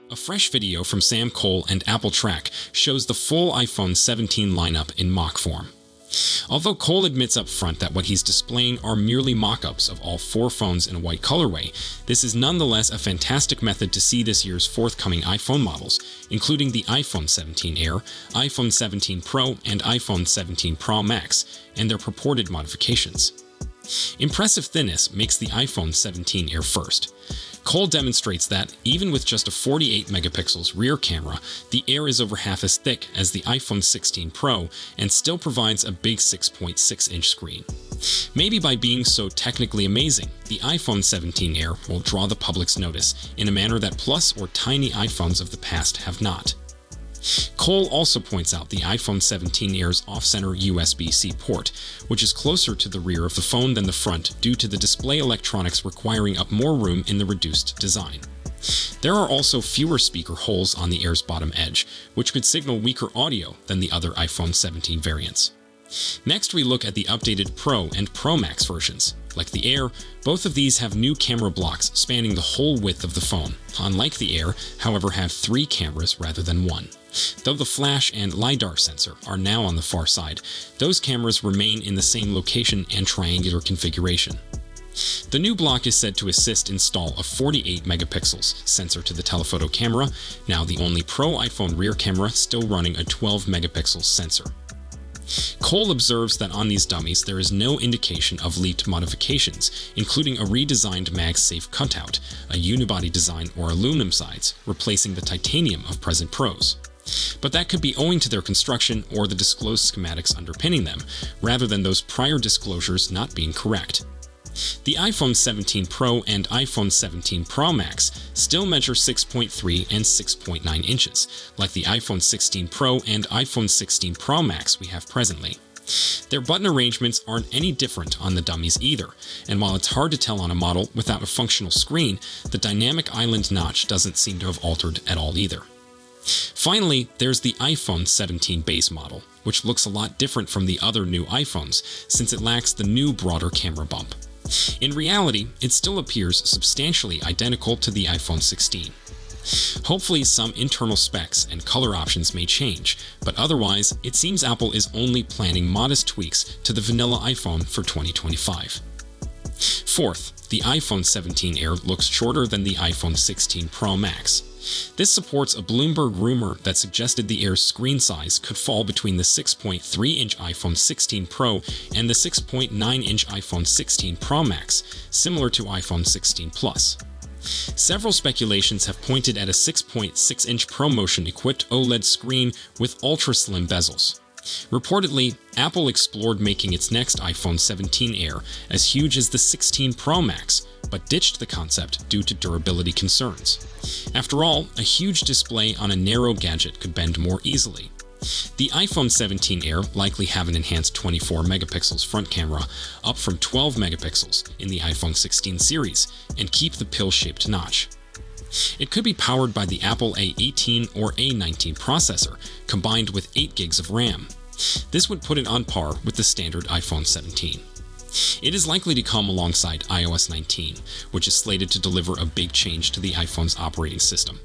A fresh video from Sam Kohl and AppleTrack shows the full iPhone 17 lineup in mock form. Although Kohl admits up front that what he's displaying are merely mock-ups of all four phones in a white colorway, this is nonetheless a fantastic method to see this year's forthcoming iPhone models, including the iPhone 17 Air, iPhone 17 Pro, and iPhone 17 Pro Max, and their purported modifications. Impressive thinness makes the iPhone 17 Air first. Kohl demonstrates that, even with just a 48 megapixels rear camera, the Air is over half as thick as the iPhone 16 Pro and still provides a big 6.6-inch screen. Maybe by being so technically amazing, the iPhone 17 Air will draw the public's notice in a manner that Plus or tiny iPhones of the past have not. Kohl also points out the iPhone 17 Air's off-center USB-C port, which is closer to the rear of the phone than the front due to the display electronics requiring up more room in the reduced design. There are also fewer speaker holes on the Air's bottom edge, which could signal weaker audio than the other iPhone 17 variants. Next, we look at the updated Pro and Pro Max versions. Like the Air, both of these have new camera blocks spanning the whole width of the phone. Unlike the Air, however, have 3 cameras rather than 1. Though the flash and LiDAR sensor are now on the far side, those cameras remain in the same location and triangular configuration. The new block is said to assist install a 48 megapixels sensor to the telephoto camera, now the only Pro iPhone rear camera still running a 12 megapixels sensor. Kohl observes that on these dummies there is no indication of leaked modifications, including a redesigned MagSafe cutout, a unibody design, or aluminum sides, replacing the titanium of present Pros. But that could be owing to their construction or the disclosed schematics underpinning them, rather than those prior disclosures not being correct. The iPhone 17 Pro and iPhone 17 Pro Max still measure 6.3 and 6.9 inches, like the iPhone 16 Pro and iPhone 16 Pro Max we have presently. Their button arrangements aren't any different on the dummies either, and while it's hard to tell on a model without a functional screen, the dynamic island notch doesn't seem to have altered at all either. Finally, there's the iPhone 17 base model, which looks a lot different from the other new iPhones since it lacks the new broader camera bump. In reality, it still appears substantially identical to the iPhone 16. Hopefully, some internal specs and color options may change, but otherwise, it seems Apple is only planning modest tweaks to the vanilla iPhone for 2025. Fourth, the iPhone 17 Air looks shorter than the iPhone 16 Pro Max. This supports a Bloomberg rumor that suggested the Air's screen size could fall between the 6.3-inch iPhone 16 Pro and the 6.9-inch iPhone 16 Pro Max, similar to iPhone 16 Plus. Several speculations have pointed at a 6.6-inch ProMotion-equipped OLED screen with ultra-slim bezels. Reportedly, Apple explored making its next iPhone 17 Air as huge as the 16 Pro Max, but ditched the concept due to durability concerns. After all, a huge display on a narrow gadget could bend more easily. The iPhone 17 Air likely have an enhanced 24 megapixels front camera, up from 12 megapixels in the iPhone 16 series, and keep the pill-shaped notch. It could be powered by the Apple A18 or A19 processor, combined with 8 gigs of RAM. This would put it on par with the standard iPhone 17. It is likely to come alongside iOS 19, which is slated to deliver a big change to the iPhone's operating system.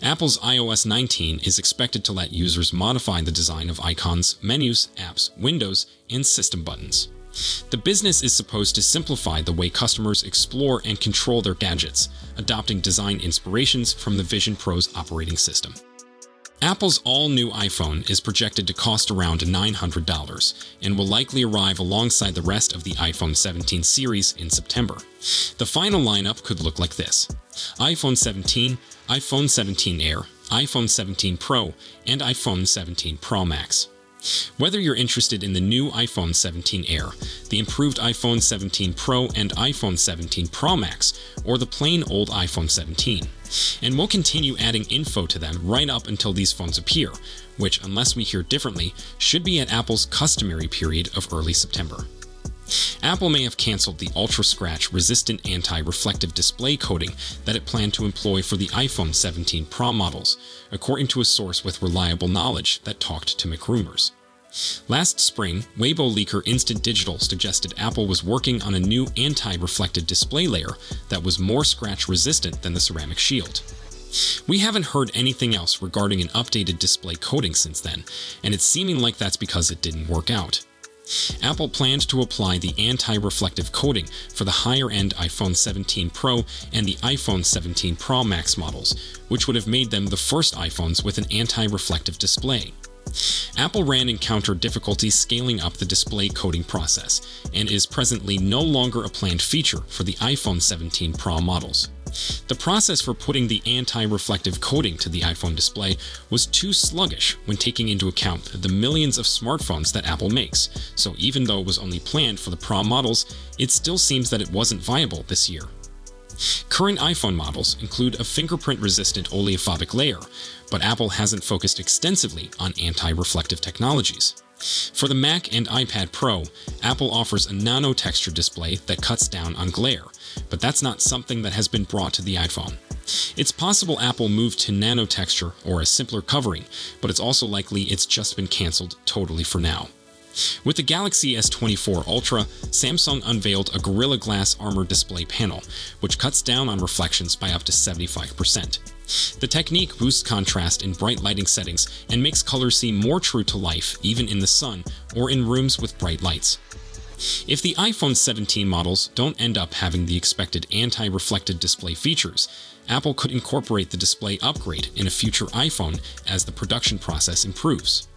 Apple's iOS 19 is expected to let users modify the design of icons, menus, apps, windows, and system buttons. The business is supposed to simplify the way customers explore and control their gadgets, adopting design inspirations from the Vision Pro's operating system. Apple's all-new iPhone is projected to cost around $900 and will likely arrive alongside the rest of the iPhone 17 series in September. The final lineup could look like this: iPhone 17, iPhone 17 Air, iPhone 17 Pro, and iPhone 17 Pro Max. Whether you're interested in the new iPhone 17 Air, the improved iPhone 17 Pro and iPhone 17 Pro Max, or the plain old iPhone 17. And we'll continue adding info to them right up until these phones appear, which, unless we hear differently, should be at Apple's customary period of early September. Apple may have canceled the ultra-scratch resistant anti-reflective display coating that it planned to employ for the iPhone 17 Pro models, according to a source with reliable knowledge that talked to McRumors. Last spring, Weibo leaker Instant Digital suggested Apple was working on a new anti-reflective display layer that was more scratch-resistant than the ceramic shield. We haven't heard anything else regarding an updated display coating since then, and it's seeming like that's because it didn't work out. Apple planned to apply the anti-reflective coating for the higher-end iPhone 17 Pro and the iPhone 17 Pro Max models, which would have made them the first iPhones with an anti-reflective display. Apple ran into difficulties scaling up the display coating process, and is presently no longer a planned feature for the iPhone 17 Pro models. The process for putting the anti-reflective coating to the iPhone display was too sluggish when taking into account the millions of smartphones that Apple makes, so even though it was only planned for the Pro models, it still seems that it wasn't viable this year. Current iPhone models include a fingerprint-resistant oleophobic layer, but Apple hasn't focused extensively on anti-reflective technologies. For the Mac and iPad Pro, Apple offers a nano-texture display that cuts down on glare, but that's not something that has been brought to the iPhone. It's possible Apple moved to nano texture or a simpler covering, but it's also likely it's just been cancelled totally for now. With the Galaxy S24 Ultra, Samsung unveiled a Gorilla Glass Armor display panel, which cuts down on reflections by up to 75%. The technique boosts contrast in bright lighting settings and makes colors seem more true to life even in the sun or in rooms with bright lights. If the iPhone 17 models don't end up having the expected anti-reflective display features, Apple could incorporate the display upgrade in a future iPhone as the production process improves.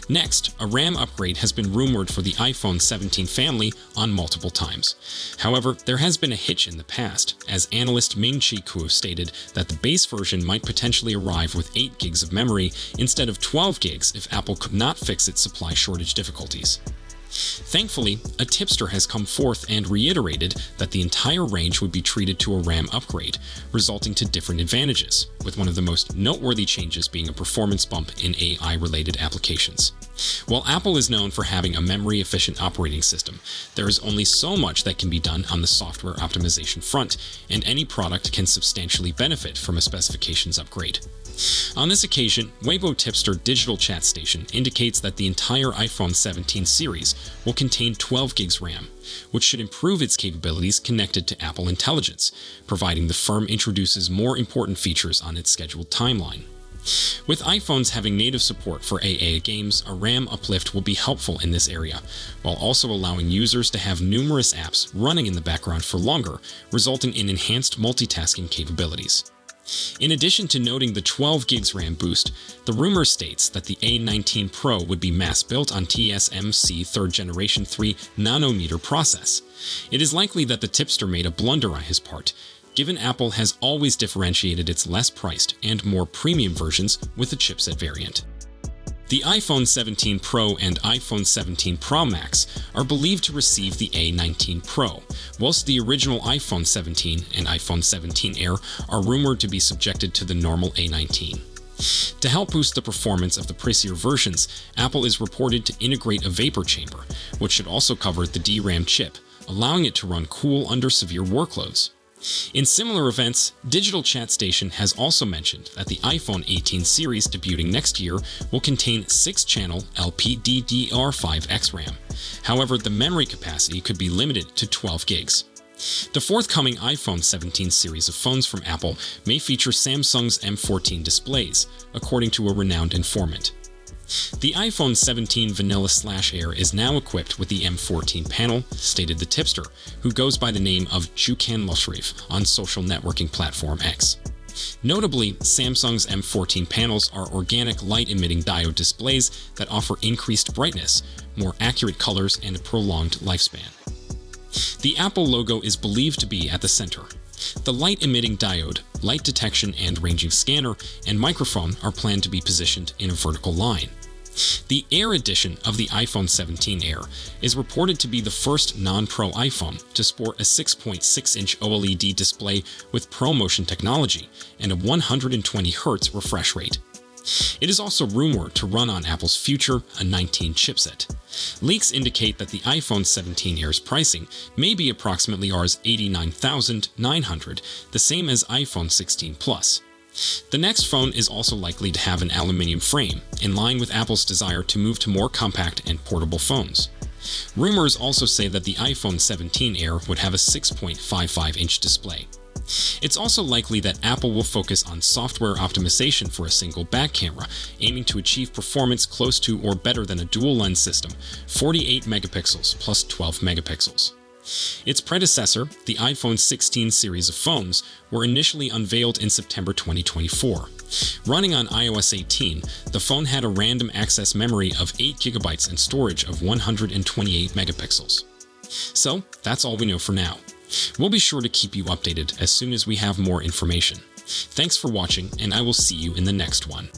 Next, a RAM upgrade has been rumored for the iPhone 17 family on multiple times. However, there has been a hitch in the past, as analyst Ming-Chi Kuo stated that the base version might potentially arrive with 8 gigs of memory instead of 12 gigs if Apple could not fix its supply shortage difficulties. Thankfully, a tipster has come forth and reiterated that the entire range would be treated to a RAM upgrade, resulting to different advantages, with one of the most noteworthy changes being a performance bump in AI-related applications. While Apple is known for having a memory-efficient operating system, there is only so much that can be done on the software optimization front, and any product can substantially benefit from a specifications upgrade. On this occasion, Weibo Tipster Digital Chat Station indicates that the entire iPhone 17 series will contain 12 gigs RAM, which should improve its capabilities connected to Apple Intelligence, providing the firm introduces more important features on its scheduled timeline. With iPhones having native support for AA games, a RAM uplift will be helpful in this area, while also allowing users to have numerous apps running in the background for longer, resulting in enhanced multitasking capabilities. In addition to noting the 12 gigs RAM boost, the rumor states that the A19 Pro would be mass-built on TSMC 3rd Generation 3 nanometer process. It is likely that the tipster made a blunder on his part, given Apple has always differentiated its less-priced and more premium versions with the chipset variant. The iPhone 17 Pro and iPhone 17 Pro Max are believed to receive the A19 Pro, whilst the original iPhone 17 and iPhone 17 Air are rumored to be subjected to the normal A19. To help boost the performance of the pricier versions, Apple is reported to integrate a vapor chamber, which should also cover the DRAM chip, allowing it to run cool under severe workloads. In similar events, Digital Chat Station has also mentioned that the iPhone 18 series debuting next year will contain 6-channel LPDDR5X RAM. However, the memory capacity could be limited to 12 gigs. The forthcoming iPhone 17 series of phones from Apple may feature Samsung's M14 displays, according to a renowned informant. The iPhone 17 Vanilla/Air is now equipped with the M14 panel, stated the tipster, who goes by the name of Jukan Lushrif on social networking platform X. Notably, Samsung's M14 panels are organic light-emitting diode displays that offer increased brightness, more accurate colors, and a prolonged lifespan. The Apple logo is believed to be at the center. The light-emitting diode, light detection and ranging scanner, and microphone are planned to be positioned in a vertical line. The Air edition of the iPhone 17 Air is reported to be the first non-Pro iPhone to sport a 6.6-inch OLED display with ProMotion technology and a 120Hz refresh rate. It is also rumored to run on Apple's future A19 chipset. Leaks indicate that the iPhone 17 Air's pricing may be approximately $89,900, the same as iPhone 16 Plus. The next phone is also likely to have an aluminum frame, in line with Apple's desire to move to more compact and portable phones. Rumors also say that the iPhone 17 Air would have a 6.55-inch display. It's also likely that Apple will focus on software optimization for a single back camera, aiming to achieve performance close to or better than a dual lens system, 48 megapixels plus 12 megapixels. Its predecessor, the iPhone 16 series of phones, were initially unveiled in September 2024. Running on iOS 18, the phone had a random access memory of 8 GB and storage of 128 megapixels. So, that's all we know for now. We'll be sure to keep you updated as soon as we have more information. Thanks for watching, and I will see you in the next one.